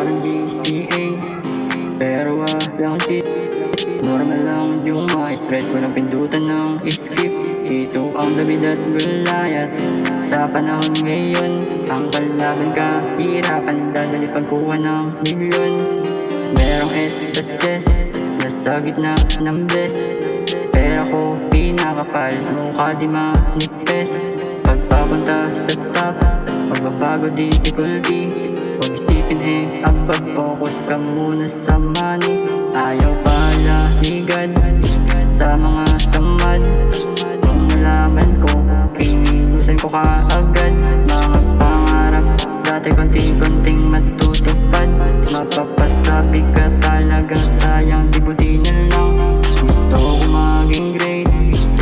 parang GTA, pero walang cheat. Normal lang yung ma-stress, walang pindutan ng skip. Ito ang David at Goliath. Sa panahon ngayon, ang kalaban ka hirapan, dadali pagkuha ng milyon. Merong S sa chest, nasa gitna ng bless. Pera ko pinakapal, mukha di manipes. Pagpapunta sa top, magbabago di kulbi. Huwag isipin above, focus ka muna sa money. Ayaw palaligan sa mga tamad. Kung nalaman ko, kinusan ko kaagad. Mga pangarap, dati konting-konting matutupad. Mapapasabi ka talaga, sayang di buti na lang. Gusto ko maging great,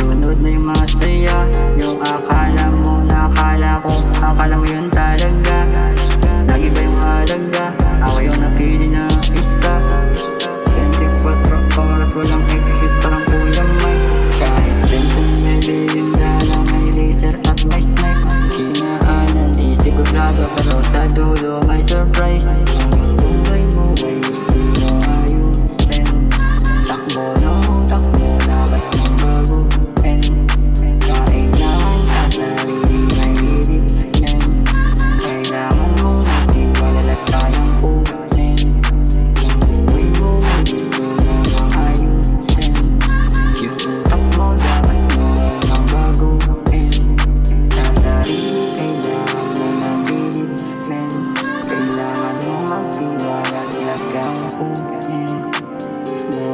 sunod na yung masaya. Yung akala mo, nakala ko, akala mo yun talaga. Lagi ba yung halaga, ako yung napili na isa. 24 oras, walang excuse, parang kulang may. Kahit bensin may bilin na lang, may laser at may snipe. Sinaanan, di sigurado, pero sa dulo may surprise. Buhay mo, may gusto mo ayusin. Takbo ng takbo, dapat mong baguhin. Kailangan sa sarili may hihigin. Kailangan mong magtiwala at kayang kunin. Buhay mo, may gusto mo ayusin. Yung utak mo, dapat mo nang baguhin. Sa sarili, kailangan mo mabilis. Kailangan mo magtiwala at kayang kunin.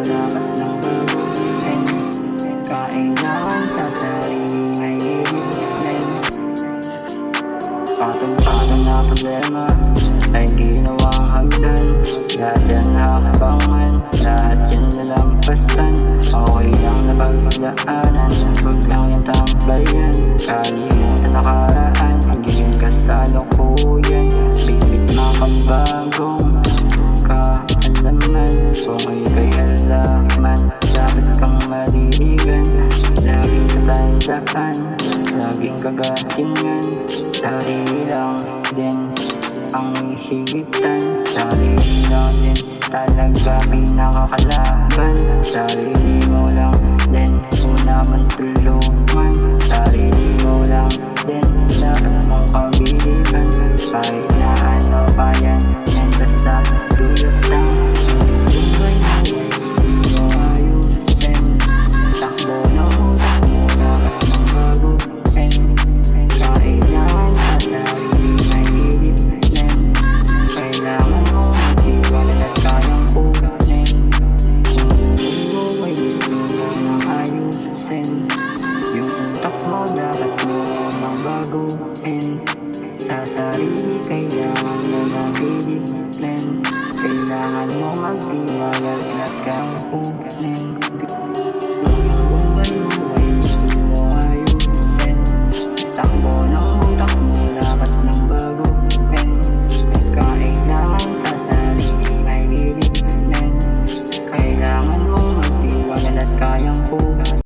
Dapat nang baguhin. Kailangan sa sarili may hihigin. Patong-patong na problema ay ginawang hagdan. Lahat yan hakabangan, lahat yan nalampasan. Okay lang na pagmadaanan, huwag lang yung tambayan. Kalimutan nakaraan, hingin ka sa lokoyan. Bibit makabagong kaalaman. Kung ika'y alaman, dapat kang maliligan. Laging katandaan, laging kagatingan. Sarili lang din ang higitan. Sarili lang din talaga pinakakalaban. Sarili mo lang din una man tulungan. Sarili mo lang din dapat mong kabiliban. Kahit na ano pa yan, yan basta dulot lang. Buhay mo, hindi mo ayusin. Takbo na utak mo, dapat mong baguhin. Kailangan sa sarili may hihigin. Kailangan mo magtiwala at kayang kunin. Buhay mo, may gusto mo nang ayusin. Yung utak mo, dapat mo nang baguhin. Sa sarili, kailangan mo mabilis. Kailangan mo magtiwala at kayang kunin.